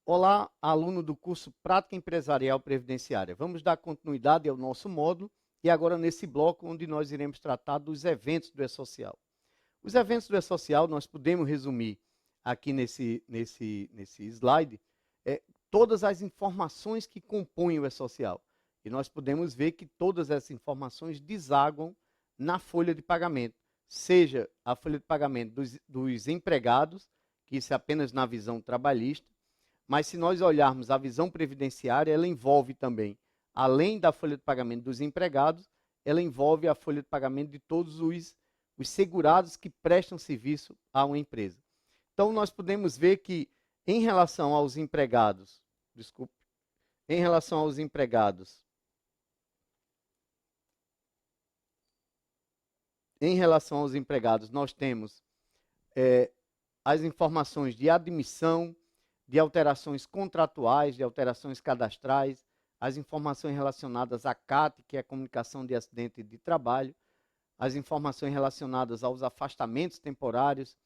Olá, aluno do curso Prática Empresarial Previdenciária. Vamos dar continuidade ao nosso módulo e agora nesse bloco onde nós iremos tratar dos eventos do E-Social. Os eventos do E-Social nós podemos resumir aqui nesse slide todas as informações que compõem o E-Social. E nós podemos ver que todas essas informações desaguam na folha de pagamento, seja a folha de pagamento dos empregados, que isso é apenas na visão trabalhista, mas se nós olharmos a visão previdenciária, ela envolve também, além da folha de pagamento dos empregados, ela envolve a folha de pagamento de todos os segurados que prestam serviço a uma empresa. Então, nós podemos ver que, em relação aos empregados, nós temos as informações de admissão, de alterações contratuais, de alterações cadastrais, as informações relacionadas à CAT, que é a comunicação de acidente de trabalho, as informações relacionadas aos afastamentos temporários,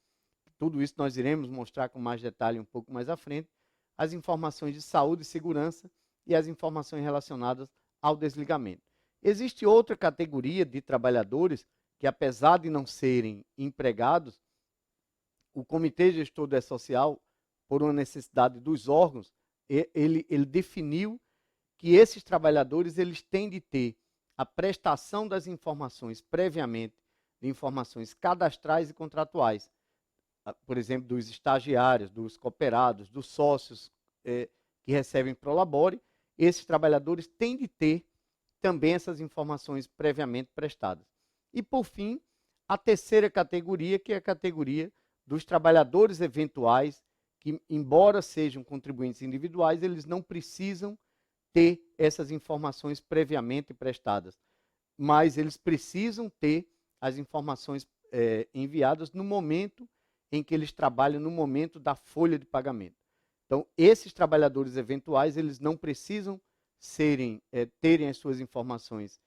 tudo isso nós iremos mostrar com mais detalhe um pouco mais à frente, as informações de saúde e segurança e as informações relacionadas ao desligamento. Existe outra categoria de trabalhadores que, apesar de não serem empregados, o Comitê Gestor do E-Social, por uma necessidade dos órgãos, ele definiu que esses trabalhadores eles têm de ter a prestação das informações previamente, de informações cadastrais e contratuais, por exemplo, dos estagiários, dos cooperados, dos sócios que recebem Prolabore, esses trabalhadores têm de ter também essas informações previamente prestadas. E, por fim, a terceira categoria, que é a categoria dos trabalhadores eventuais, que, embora sejam contribuintes individuais, eles não precisam ter essas informações previamente prestadas, mas eles precisam ter as informações enviadas no momento em que eles trabalham, no momento da folha de pagamento. Então, esses trabalhadores eventuais, eles não precisam terem as suas informações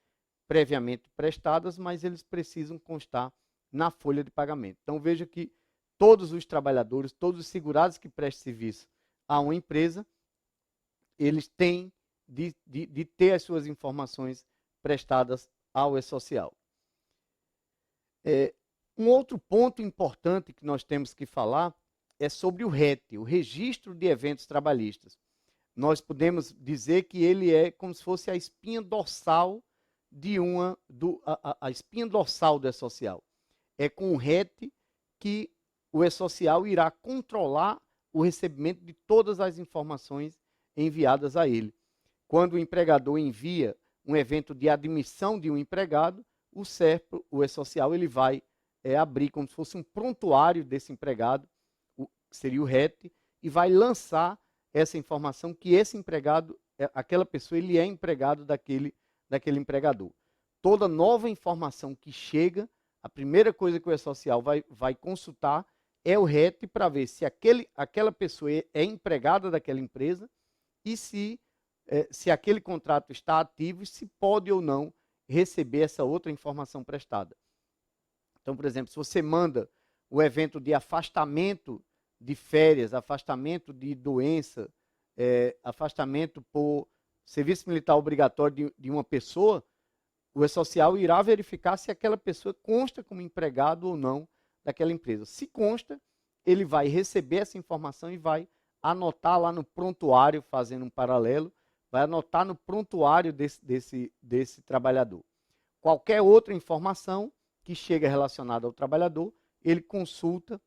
previamente prestadas, mas eles precisam constar na folha de pagamento. Então, veja que todos os trabalhadores, todos os segurados que prestam serviço a uma empresa, eles têm de ter as suas informações prestadas ao E-Social. Um outro ponto importante que nós temos que falar é sobre o RET, o Registro de Eventos Trabalhistas. Nós podemos dizer que ele é como se fosse a espinha dorsal a espinha dorsal do E-Social. É com o RET que o E-Social irá controlar o recebimento de todas as informações enviadas a ele. Quando o empregador envia um evento de admissão de um empregado, o SERPRO, o E-Social, ele vai abrir como se fosse um prontuário desse empregado, que seria o RET, e vai lançar essa informação que esse empregado, aquela pessoa, ele é empregado daquele empregador. Toda nova informação que chega, a primeira coisa que o E-Social vai consultar é o RET para ver se aquela pessoa é empregada daquela empresa e se aquele contrato está ativo e se pode ou não receber essa outra informação prestada. Então, por exemplo, se você manda o evento de afastamento de férias, afastamento de doença, afastamento por serviço militar obrigatório de uma pessoa, o E-Social irá verificar se aquela pessoa consta como empregado ou não daquela empresa. Se consta, ele vai receber essa informação e vai anotar lá no prontuário, fazendo um paralelo, vai anotar no prontuário desse trabalhador. Qualquer outra informação que chega relacionada ao trabalhador, ele consulta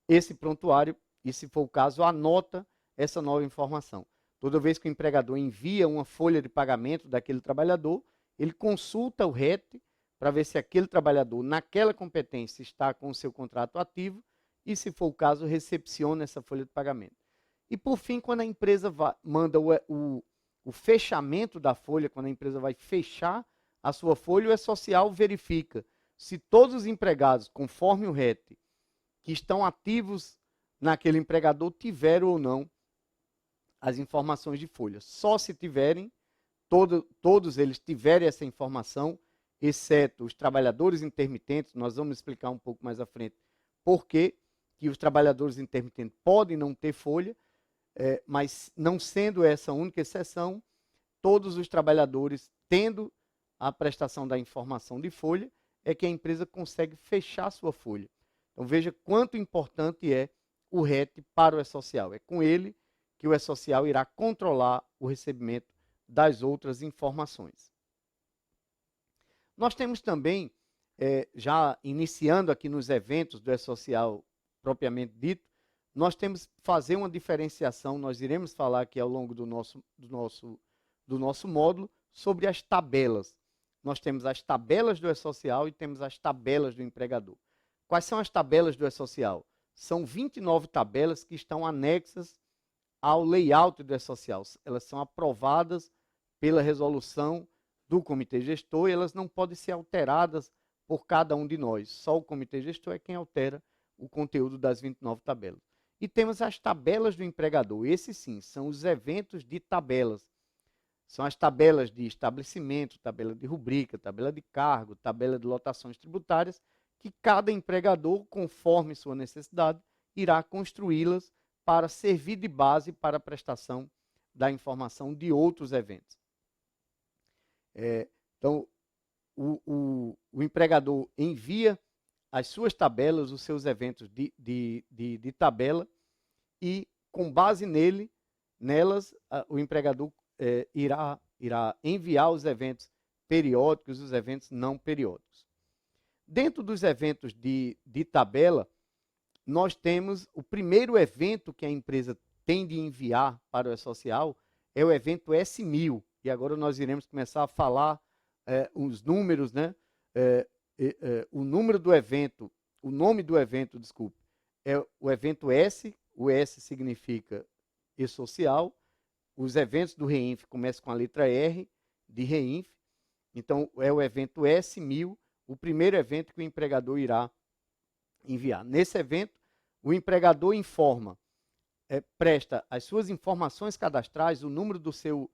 esse prontuário e, se for o caso, anota essa nova informação. Toda vez que o empregador envia uma folha de pagamento daquele trabalhador, ele consulta o RET para ver se aquele trabalhador, naquela competência, está com o seu contrato ativo e, se for o caso, recepciona essa folha de pagamento. E, por fim, quando a empresa manda o fechamento da folha, quando a empresa vai fechar a sua folha, o E-Social verifica se todos os empregados, conforme o RET, que estão ativos naquele empregador, tiveram ou não as informações de folha. Só se tiverem, todos eles tiverem essa informação, exceto os trabalhadores intermitentes, nós vamos explicar um pouco mais à frente por que os trabalhadores intermitentes podem não ter folha, mas não sendo essa a única exceção, todos os trabalhadores tendo a prestação da informação de folha, é que a empresa consegue fechar sua folha. Então veja quanto importante é o RET para o E-Social. É com ele que o E-Social irá controlar o recebimento das outras informações. Nós temos também, já iniciando aqui nos eventos do E-Social propriamente dito, nós temos que fazer uma diferenciação, nós iremos falar aqui ao longo do nosso módulo sobre as tabelas. Nós temos as tabelas do E-Social e temos as tabelas do empregador. Quais são as tabelas do E-Social? São 29 tabelas que estão anexas ao layout do E-Social. Elas são aprovadas pela resolução do comitê gestor e elas não podem ser alteradas por cada um de nós. Só o comitê gestor é quem altera o conteúdo das 29 tabelas. E temos as tabelas do empregador. Esses sim, são os eventos de tabelas. São as tabelas de estabelecimento, tabela de rubrica, tabela de cargo, tabela de lotações tributárias, que cada empregador, conforme sua necessidade, irá construí-las para servir de base para a prestação da informação de outros eventos. Então, o empregador envia as suas tabelas, os seus eventos de tabela, e com base nelas, o empregador irá enviar os eventos periódicos e os eventos não periódicos. Dentro dos eventos de tabela, nós temos o primeiro evento que a empresa tem de enviar para o E-Social, é o evento S1000. E agora nós iremos começar a falar os números, né? O número do evento, o nome do evento, desculpe, é o evento S, o S significa E-Social. Os eventos do REINF começam com a letra R, de REINF. Então, é o evento S1000, o primeiro evento que o empregador irá enviar. Nesse evento, o empregador informa, presta as suas informações cadastrais, o número do seu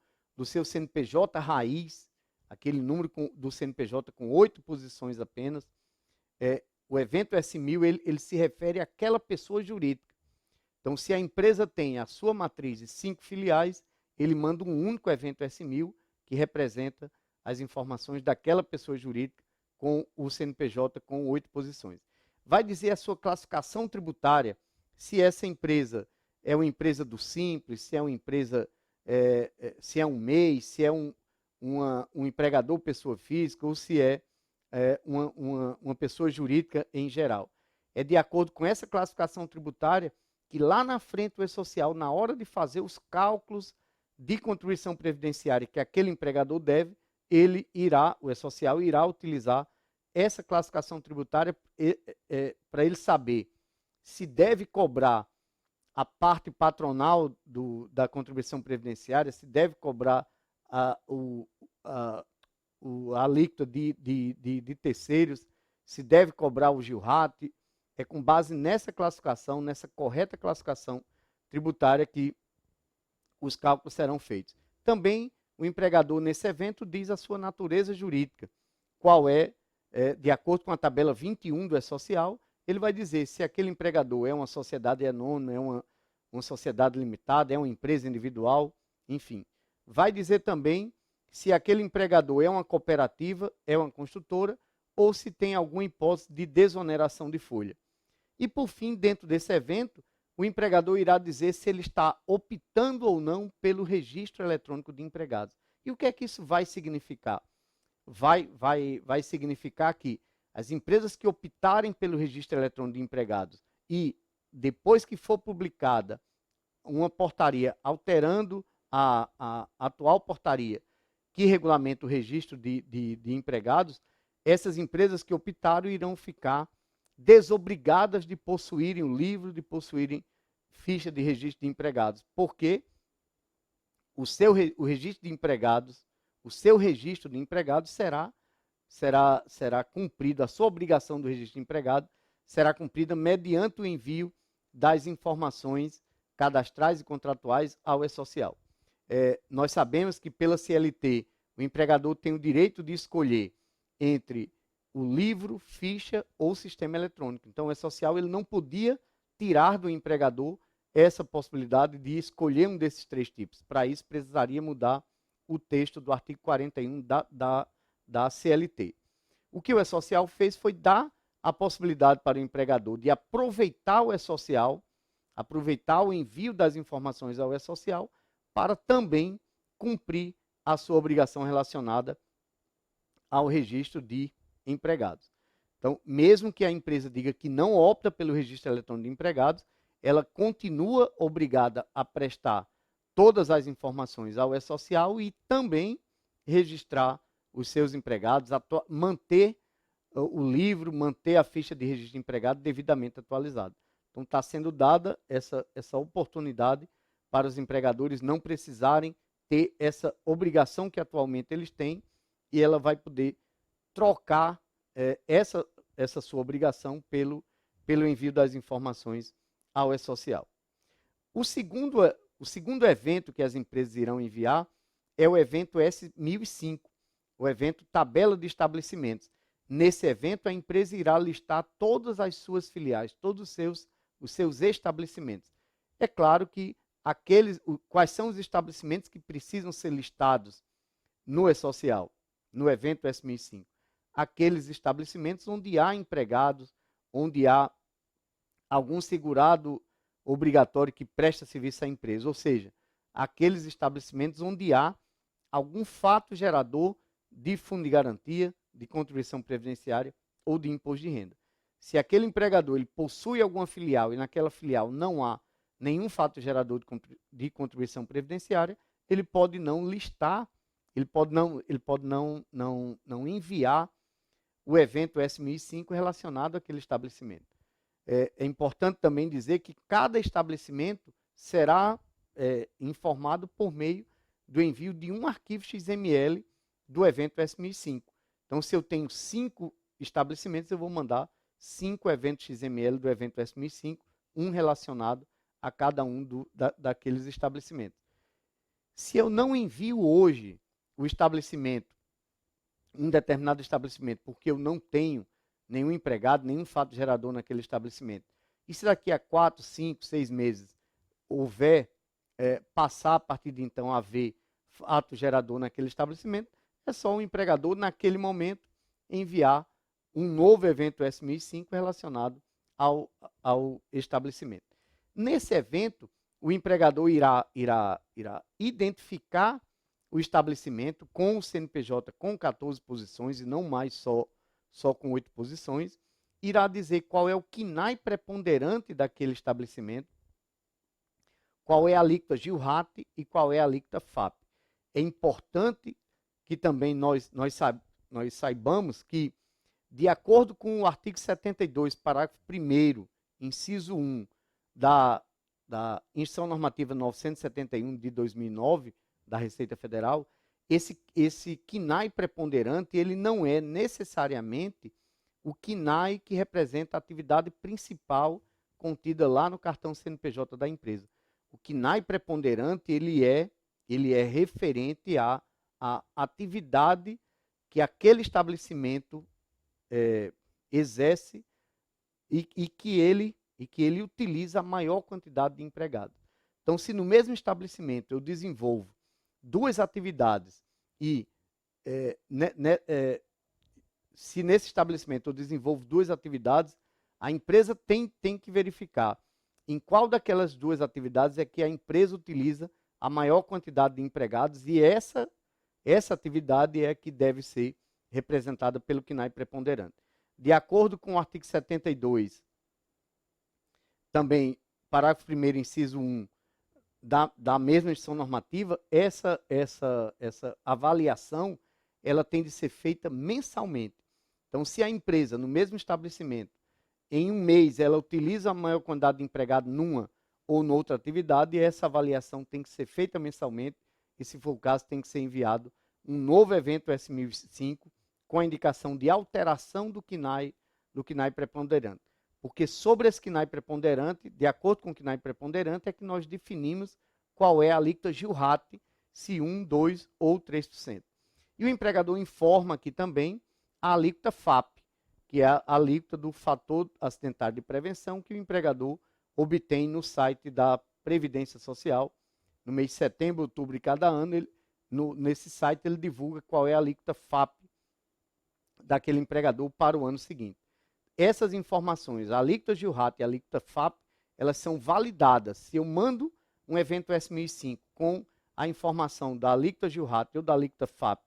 CNPJ raiz, aquele número do CNPJ com 8 posições apenas. O evento S1000, ele se refere àquela pessoa jurídica. Então, se a empresa tem a sua matriz e 5 filiais, ele manda um único evento S1000 que representa as informações daquela pessoa jurídica com o CNPJ com 8 posições. Vai dizer a sua classificação tributária, se essa empresa é uma empresa do Simples, se é uma empresa, se é um MEI, se é um empregador pessoa física ou se é uma pessoa jurídica em geral. É de acordo com essa classificação tributária que lá na frente o E-Social, na hora de fazer os cálculos de contribuição previdenciária que aquele empregador deve, o E-Social irá utilizar essa classificação tributária para ele saber se deve cobrar a parte patronal da contribuição previdenciária, se deve cobrar a alíquota de terceiros, se deve cobrar o GILRAT. É com base nessa classificação, nessa correta classificação tributária que os cálculos serão feitos. Também o empregador nesse evento diz a sua natureza jurídica, qual de acordo com a tabela 21 do E-Social, ele vai dizer se aquele empregador é uma sociedade anônima, é uma sociedade limitada, é uma empresa individual, enfim. Vai dizer também se aquele empregador é uma cooperativa, é uma construtora, ou se tem alguma hipótese de desoneração de folha. E, por fim, dentro desse evento, o empregador irá dizer se ele está optando ou não pelo registro eletrônico de empregados. E o que é que isso vai significar? Vai significar que as empresas que optarem pelo registro eletrônico de empregados e, depois que for publicada uma portaria alterando a atual portaria que regulamenta o registro de empregados, essas empresas que optaram irão ficar desobrigadas de possuírem o livro, de possuírem ficha de registro de empregados, porque o registro de empregados, o seu registro de empregados será cumprido, a sua obrigação do registro de empregado será cumprida mediante o envio das informações cadastrais e contratuais ao E-Social. Nós sabemos que pela CLT o empregador tem o direito de escolher entre o livro, ficha ou sistema eletrônico. Então, o E-Social ele não podia tirar do empregador essa possibilidade de escolher um desses 3 tipos. Para isso, precisaria mudar o texto do artigo 41 da CLT. O que o E-Social fez foi dar a possibilidade para o empregador de aproveitar o E-Social, aproveitar o envio das informações ao E-Social, para também cumprir a sua obrigação relacionada ao registro de empregados. Então, mesmo que a empresa diga que não opta pelo registro eletrônico de empregados, ela continua obrigada a prestar todas as informações ao E-Social e também registrar os seus empregados, manter o livro, manter a ficha de registro de empregado devidamente atualizada. Então, está sendo dada essa oportunidade para os empregadores não precisarem ter essa obrigação que atualmente eles têm, e ela vai poder trocar essa sua obrigação pelo envio das informações ao E-Social. O segundo evento que as empresas irão enviar é o evento S1005, o evento Tabela de Estabelecimentos. Nesse evento, a empresa irá listar todas as suas filiais, todos os seus estabelecimentos. É claro que quais são os estabelecimentos que precisam ser listados no E-Social, no evento S1005? Aqueles estabelecimentos onde há empregados, onde há algum segurado obrigatório que presta serviço à empresa, ou seja, aqueles estabelecimentos onde há algum fato gerador de fundo de garantia, de contribuição previdenciária ou de imposto de renda. Se aquele empregador ele possui alguma filial e naquela filial não há nenhum fato gerador de contribuição previdenciária, ele pode não listar, ele pode não enviar o evento S1005 relacionado àquele estabelecimento. É importante também dizer que cada estabelecimento será informado por meio do envio de um arquivo XML do evento S1005. Então, se eu tenho 5 estabelecimentos, eu vou mandar 5 eventos XML do evento S1005, um relacionado a cada um daqueles estabelecimentos. Se eu não envio hoje o estabelecimento, um determinado estabelecimento, porque eu não tenho nenhum empregado, nenhum fato gerador naquele estabelecimento, e se daqui a 4, 5, 6 meses houver, passar a partir de então a haver fato gerador naquele estabelecimento, é só o empregador, naquele momento, enviar um novo evento S1005 relacionado ao estabelecimento. Nesse evento, o empregador irá identificar o estabelecimento com o CNPJ com 14 posições e não mais só com 8 posições, irá dizer qual é o KNAI preponderante daquele estabelecimento, qual é a alíquota GILRAT e qual é a alíquota FAP. É importante que também nós saibamos que, de acordo com o artigo 72, parágrafo 1º, inciso 1, da Instrução Normativa 971 de 2009, da Receita Federal, esse KNAI preponderante, ele não é necessariamente o KNAI que representa a atividade principal contida lá no cartão CNPJ da empresa. O KNAI preponderante, ele é referente à atividade que aquele estabelecimento exerce e que ele utiliza a maior quantidade de empregados. Então, se no mesmo estabelecimento eu desenvolvo 2 atividades e se nesse estabelecimento eu desenvolvo 2 atividades, a empresa tem que verificar em qual daquelas 2 atividades é que a empresa utiliza a maior quantidade de empregados, e essa atividade é que deve ser representada pelo KNAI preponderante. De acordo com o artigo 72, também, parágrafo 1º, inciso 1, da mesma instituição normativa, essa avaliação ela tem de ser feita mensalmente. Então, se a empresa, no mesmo estabelecimento, em um mês, ela utiliza a maior quantidade de empregado numa ou noutra atividade, essa avaliação tem que ser feita mensalmente, e, se for o caso, tem que ser enviado um novo evento S1005 com a indicação de alteração do KNAI preponderante. Porque sobre esse KNAI preponderante, de acordo com o KNAI preponderante, é que nós definimos qual é a alíquota GILRAT, se 1, 2 ou 3%. E o empregador informa aqui também a alíquota FAP, que é a alíquota do fator acidentário de prevenção, que o empregador obtém no site da Previdência Social. No mês de setembro, outubro de cada ano, nesse site ele divulga qual é a alíquota FAP daquele empregador para o ano seguinte. Essas informações, a alíquota GILRAT e a alíquota FAP, elas são validadas. Se eu mando um evento S1005 com a informação da alíquota GILRAT ou da alíquota FAP,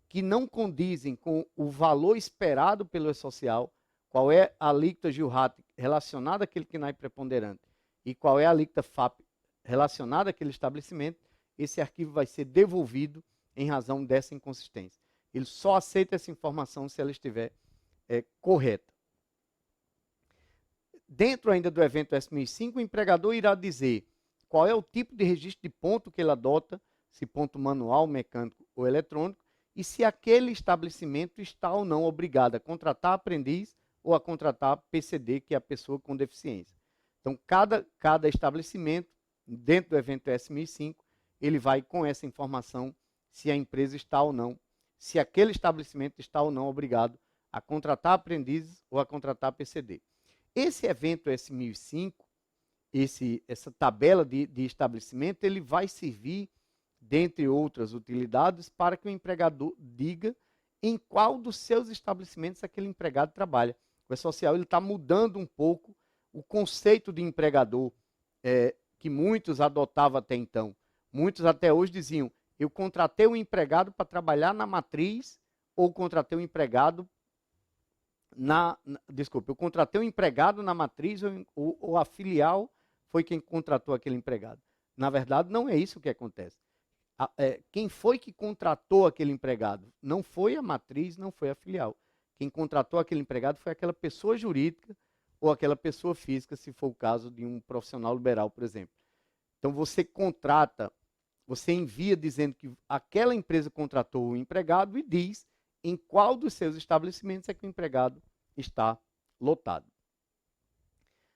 que não condizem com o valor esperado pelo E-Social, qual é a alíquota GILRAT relacionada àquele KNAI preponderante e qual é a alíquota FAP relacionada àquele estabelecimento, esse arquivo vai ser devolvido em razão dessa inconsistência. Ele só aceita essa informação se ela estiver correta. Dentro ainda do evento S1005, o empregador irá dizer qual é o tipo de registro de ponto que ele adota, se ponto manual, mecânico ou eletrônico, e se aquele estabelecimento está ou não obrigado a contratar aprendiz ou a contratar PCD, que é a pessoa com deficiência. Então, cada estabelecimento, dentro do evento S1005, ele vai com essa informação se a empresa está ou não, se aquele estabelecimento está ou não obrigado a contratar aprendizes ou a contratar PCD. Esse evento S1005, essa tabela de estabelecimento, ele vai servir, dentre outras utilidades, para que o empregador diga em qual dos seus estabelecimentos aquele empregado trabalha. O E-Social está mudando um pouco o conceito de empregador que muitos adotavam até então. Muitos até hoje diziam, eu contratei um empregado para trabalhar na matriz ou contratei um empregado eu contratei um empregado na matriz ou a filial foi quem contratou aquele empregado. Na verdade, não é isso que acontece. Quem foi que contratou aquele empregado? Não foi a matriz, não foi a filial. Quem contratou aquele empregado foi aquela pessoa jurídica ou aquela pessoa física, se for o caso de um profissional liberal, por exemplo. Então, você contrata, você envia dizendo que aquela empresa contratou o empregado e diz em qual dos seus estabelecimentos é que o empregado está lotado.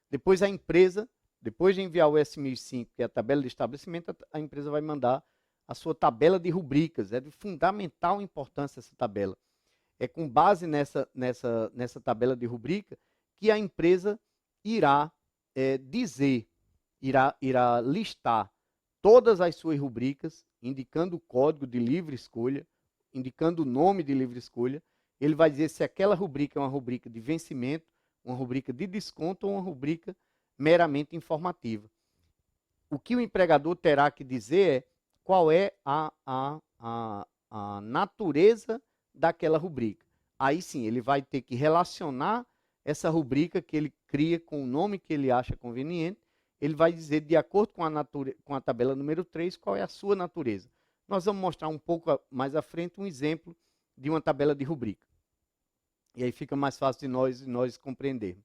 Depois a empresa, depois de enviar o S1005, que é a tabela de estabelecimento, a empresa vai mandar a sua tabela de rubricas. É de fundamental importância essa tabela. É com base nessa tabela de rubrica que a empresa irá irá listar todas as suas rubricas, indicando o código de livre escolha, indicando o nome de livre escolha. Ele vai dizer se aquela rubrica é uma rubrica de vencimento, uma rubrica de desconto ou uma rubrica meramente informativa. O que o empregador terá que dizer é qual é a natureza daquela rubrica. Aí sim, ele vai ter que relacionar essa rubrica que ele cria com o nome que ele acha conveniente. Ele vai dizer, de acordo com a tabela número 3, qual é a sua natureza. Nós vamos mostrar um pouco mais à frente um exemplo de uma tabela de rubrica. E aí fica mais fácil de nós compreendermos.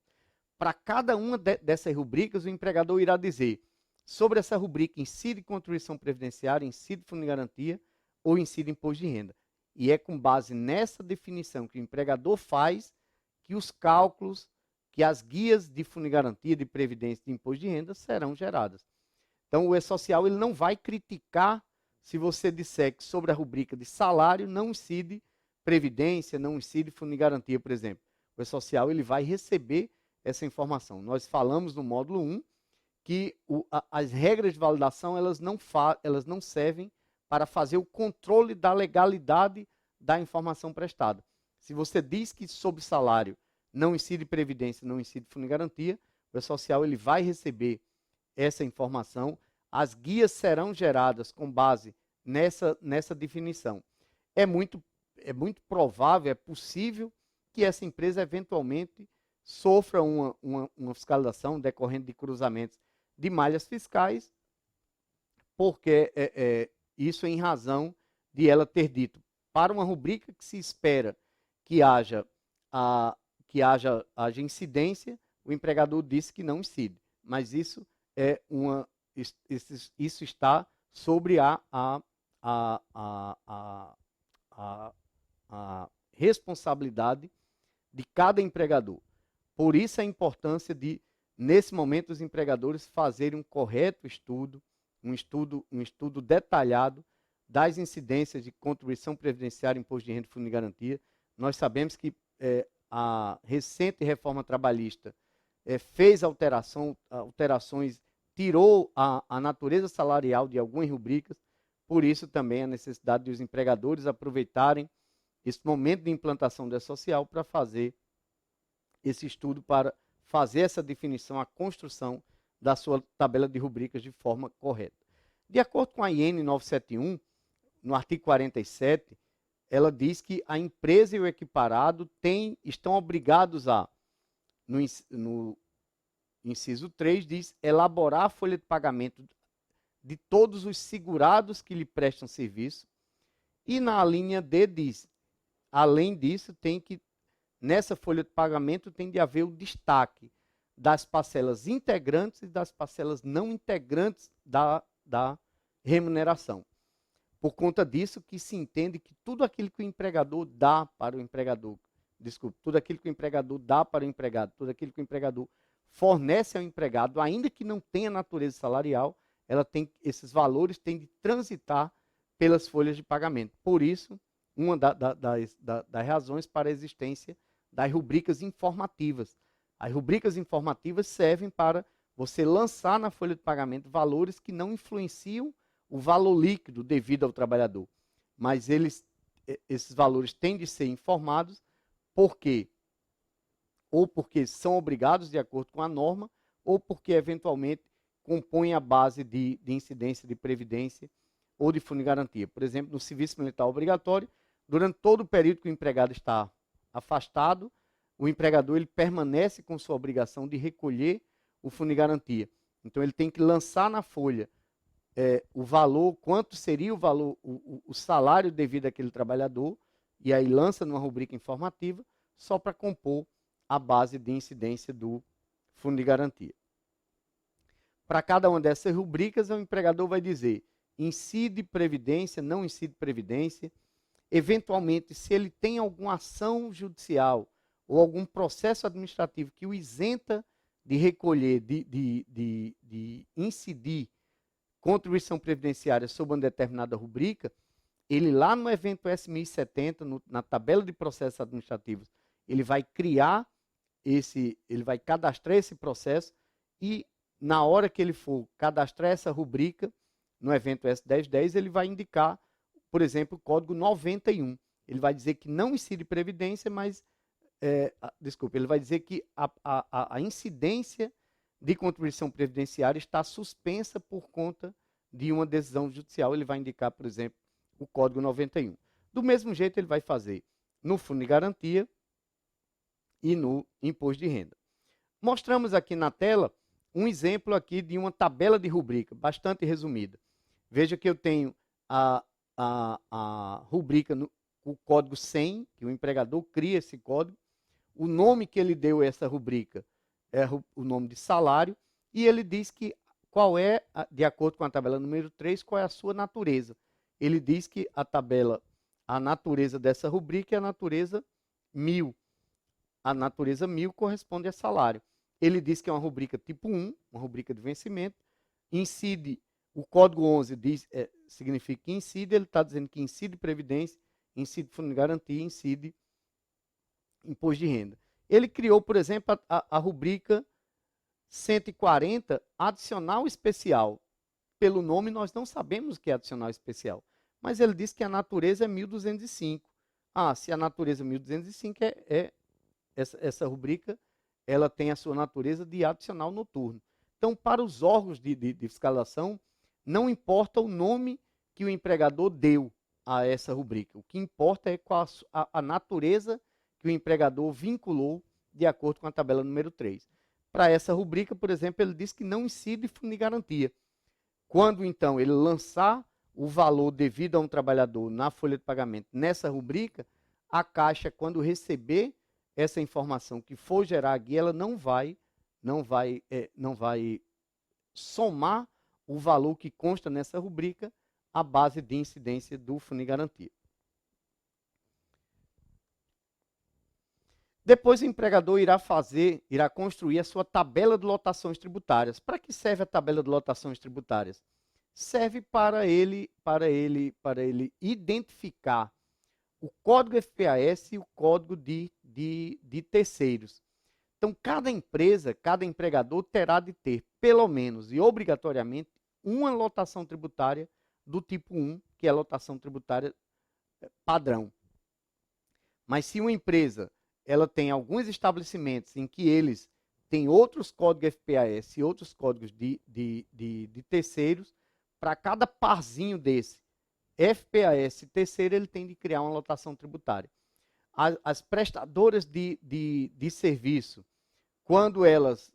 Para cada uma dessas rubricas, o empregador irá dizer sobre essa rubrica incide contribuição previdenciária, incide fundo de garantia ou incide imposto de renda. E é com base nessa definição que o empregador faz que os cálculos, que as guias de fundo de garantia, de previdência e de imposto de renda serão geradas. Então, o E-Social ele não vai criticar se você disser que sobre a rubrica de salário não incide previdência, não incide fundo de garantia, por exemplo. O E-Social ele vai receber essa informação. Nós falamos no módulo 1 que as regras de validação elas não servem para fazer o controle da legalidade da informação prestada. Se você diz que sobre salário não incide previdência, não incide fundo de garantia, o E-Social ele vai receber essa informação. As guias serão geradas com base nessa definição. É muito provável, é possível que essa empresa eventualmente sofra uma fiscalização decorrente de cruzamentos de malhas fiscais, porque isso é em razão de ela ter dito para uma rubrica que se espera que haja incidência, o empregador disse que não incide. Mas isso isso está sobre a responsabilidade de cada empregador. Por isso a importância de, nesse momento, os empregadores fazerem um correto estudo, um estudo detalhado das incidências de contribuição previdenciária, imposto de renda e fundo de garantia. Nós sabemos que a recente reforma trabalhista fez alterações, tirou a natureza salarial de algumas rubricas, por isso também a necessidade de os empregadores aproveitarem esse momento de implantação da social para fazer esse estudo, para fazer essa definição, a construção da sua tabela de rubricas de forma correta. De acordo com a IN 971, no artigo 47, ela diz que a empresa e o equiparado estão obrigados a, no inciso 3, diz, elaborar a folha de pagamento de todos os segurados que lhe prestam serviço, e na linha D diz, além disso, nessa folha de pagamento tem de haver o destaque das parcelas integrantes e das parcelas não integrantes da remuneração. Por conta disso que se entende que tudo aquilo que o empregador dá para o empregador, tudo aquilo que o empregador dá para o empregado, tudo aquilo que o empregador fornece ao empregado, ainda que não tenha natureza salarial, esses valores têm de transitar pelas folhas de pagamento. Por isso, uma das razões para a existência das rubricas informativas. As rubricas informativas servem para você lançar na folha de pagamento valores que não influenciam o valor líquido devido ao trabalhador. Mas esses valores têm de ser informados porque são obrigados de acordo com a norma, ou porque eventualmente compõem a base de incidência de previdência ou de fundo de garantia. Por exemplo, no serviço militar obrigatório, durante todo o período que o empregado está afastado, o empregador ele permanece com sua obrigação de recolher o fundo de garantia. Então, ele tem que lançar na folha o valor, quanto seria o valor, o salário devido àquele trabalhador, e aí lança numa rubrica informativa, só para compor a base de incidência do fundo de garantia. Para cada uma dessas rubricas, o empregador vai dizer incide previdência, não incide previdência. Eventualmente, se ele tem alguma ação judicial ou algum processo administrativo que o isenta de recolher, de incidir contribuição previdenciária sobre uma determinada rubrica, ele lá no evento S1070, na tabela de processos administrativos, ele vai cadastrar esse processo e na hora que ele for cadastrar essa rubrica, no evento S1010, ele vai indicar, por exemplo, o código 91. Ele vai dizer que não incide previdência, mas, ele vai dizer que a incidência de contribuição previdenciária está suspensa por conta de uma decisão judicial. Ele vai indicar, por exemplo, o código 91. Do mesmo jeito, ele vai fazer no fundo de garantia e no imposto de renda. Mostramos aqui na tela um exemplo aqui de uma tabela de rubrica, bastante resumida. Veja que eu tenho a rubrica, o código 100, que o empregador cria esse código. O nome que ele deu a essa rubrica é o nome de salário, e ele diz que de acordo com a tabela número 3, qual é a sua natureza. Ele diz que a natureza dessa rubrica é a natureza 1000. A natureza 1000 corresponde a salário. Ele diz que é uma rubrica tipo 1, uma rubrica de vencimento, incide, o código 11 significa que incide, ele está dizendo que incide previdência, incide fundo de garantia, incide imposto de renda. Ele criou, por exemplo, a rubrica 140, adicional especial. Pelo nome, nós não sabemos o que é adicional especial, mas ele diz que a natureza é 1205. Se a natureza é 1205, essa rubrica ela tem a sua natureza de adicional noturno. Então, para os órgãos de fiscalização, não importa o nome que o empregador deu a essa rubrica. O que importa é qual a natureza que o empregador vinculou de acordo com a tabela número 3. Para essa rubrica, por exemplo, ele diz que não incide fundo de garantia. Quando, então, ele lançar o valor devido a um trabalhador na folha de pagamento nessa rubrica, a Caixa, quando receber essa informação que for gerar a guia, ela não vai somar o valor que consta nessa rubrica à base de incidência do fundo de garantia. Depois o empregador irá construir a sua tabela de lotações tributárias. Para que serve a tabela de lotações tributárias? Serve para ele identificar o código FPAS e o código de terceiros. Então, cada empresa, cada empregador terá de ter, pelo menos e obrigatoriamente, uma lotação tributária do tipo 1, que é a lotação tributária padrão. Mas se uma empresa ela tem alguns estabelecimentos em que eles têm outros códigos FPAS e outros códigos de terceiros, para cada parzinho desse FPAS terceiro, ele tem de criar uma lotação tributária. As prestadoras de serviço, quando elas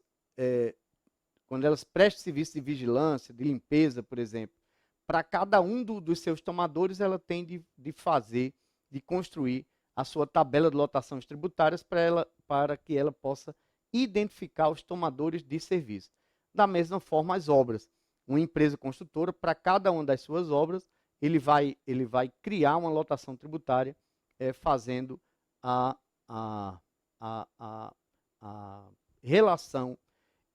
prestam serviço de vigilância, de limpeza, por exemplo, para cada um dos seus tomadores, ela tem de construir a sua tabela de lotações tributárias para que ela possa identificar os tomadores de serviço. Da mesma forma, as obras. Uma empresa construtora, para cada uma das suas obras, ele vai criar uma lotação tributária fazendo a relação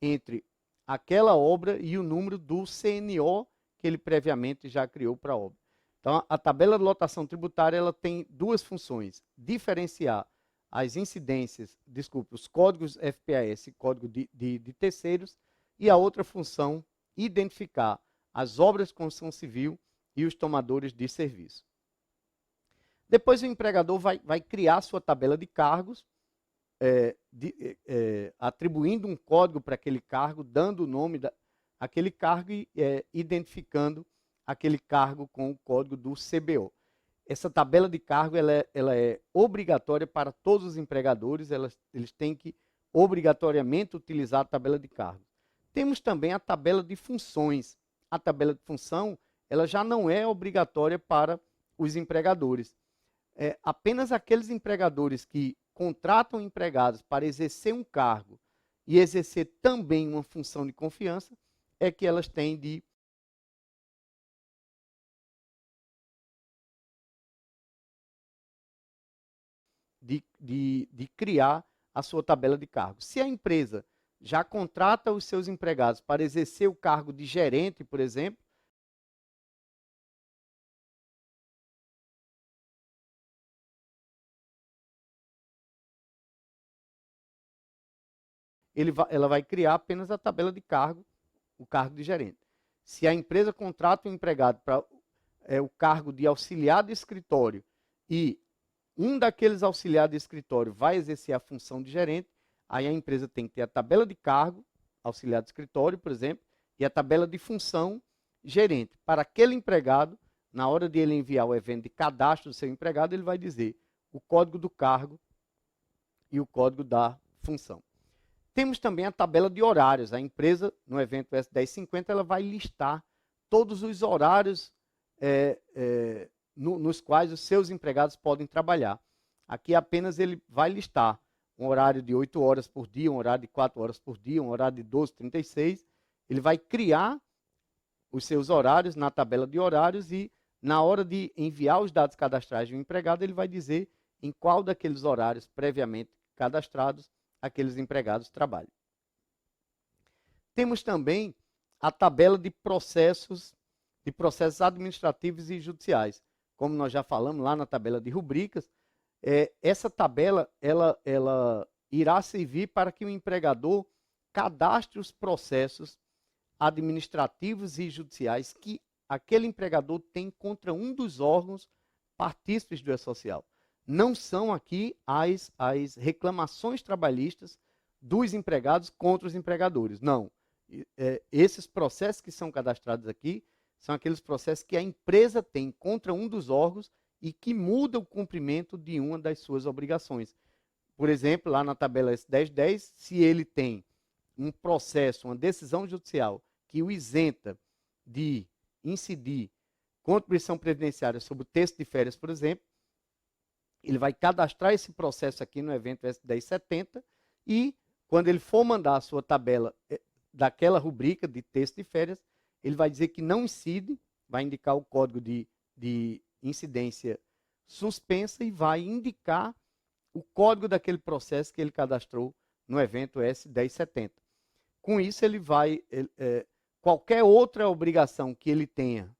entre aquela obra e o número do CNO que ele previamente já criou para a obra. Então, a tabela de lotação tributária ela tem duas funções: diferenciar as incidências, os códigos FPAS e código de terceiros, e a outra função, identificar as obras de construção civil e os tomadores de serviço. Depois o empregador vai criar sua tabela de cargos, atribuindo um código para aquele cargo, dando o nome daquele cargo e identificando aquele cargo com o código do CBO. Essa tabela de cargo ela é obrigatória para todos os empregadores, eles têm que obrigatoriamente utilizar a tabela de cargo. Temos também a tabela de funções. A tabela de função ela já não é obrigatória para os empregadores. Apenas aqueles empregadores que contratam empregados para exercer um cargo e exercer também uma função de confiança é que elas têm de criar a sua tabela de cargos. Se a empresa já contrata os seus empregados para exercer o cargo de gerente, por exemplo, ela vai criar apenas a tabela de cargo, o cargo de gerente. Se a empresa contrata um empregado para o cargo de auxiliar de escritório e um daqueles auxiliares de escritório vai exercer a função de gerente, aí a empresa tem que ter a tabela de cargo, auxiliar de escritório, por exemplo, e a tabela de função gerente. Para aquele empregado, na hora de ele enviar o evento de cadastro do seu empregado, ele vai dizer o código do cargo e o código da função. Temos também a tabela de horários. A empresa, no evento S1050, ela vai listar todos os horários nos quais os seus empregados podem trabalhar. Aqui apenas ele vai listar um horário de 8 horas por dia, um horário de 4 horas por dia, um horário de 12h36. Ele vai criar os seus horários na tabela de horários e, na hora de enviar os dados cadastrais do empregado, ele vai dizer em qual daqueles horários previamente cadastrados aqueles empregados trabalham. Temos também a tabela de processos administrativos e judiciais. Como nós já falamos lá na tabela de rubricas, essa tabela ela irá servir para que o empregador cadastre os processos administrativos e judiciais que aquele empregador tem contra um dos órgãos partícipes do E-Social. Não são aqui as reclamações trabalhistas dos empregados contra os empregadores. Não. Esses processos que são cadastrados aqui são aqueles processos que a empresa tem contra um dos órgãos e que muda o cumprimento de uma das suas obrigações. Por exemplo, lá na tabela S1010, se ele tem um processo, uma decisão judicial que o isenta de incidir contribuição previdenciária sobre o texto de férias, por exemplo, ele vai cadastrar esse processo aqui no evento S1070 e, quando ele for mandar a sua tabela daquela rubrica de texto de férias, ele vai dizer que não incide, vai indicar o código de incidência suspensa e vai indicar o código daquele processo que ele cadastrou no evento S1070. Com isso, ele vai... qualquer outra obrigação que ele tenha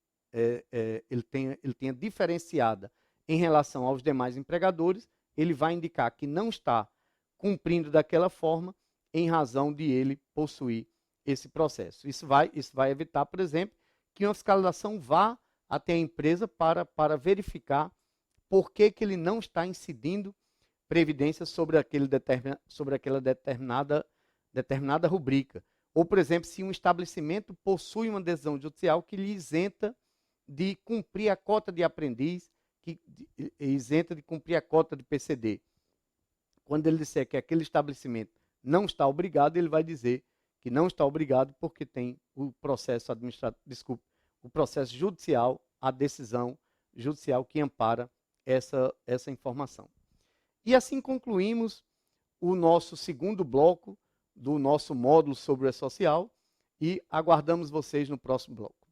diferenciada em relação aos demais empregadores, ele vai indicar que não está cumprindo daquela forma em razão de ele possuir esse processo. Isso vai evitar, por exemplo, que uma fiscalização vá até a empresa para verificar por que ele não está incidindo previdência sobre aquela determinada rubrica. Ou, por exemplo, se um estabelecimento possui uma decisão judicial que lhe isenta de cumprir a cota de aprendiz, isenta de cumprir a cota de PCD. Quando ele disser que aquele estabelecimento não está obrigado, ele vai dizer que não está obrigado porque tem o processo o processo judicial, a decisão judicial que ampara essa informação. E assim concluímos o nosso segundo bloco do nosso módulo sobre o E-Social e aguardamos vocês no próximo bloco.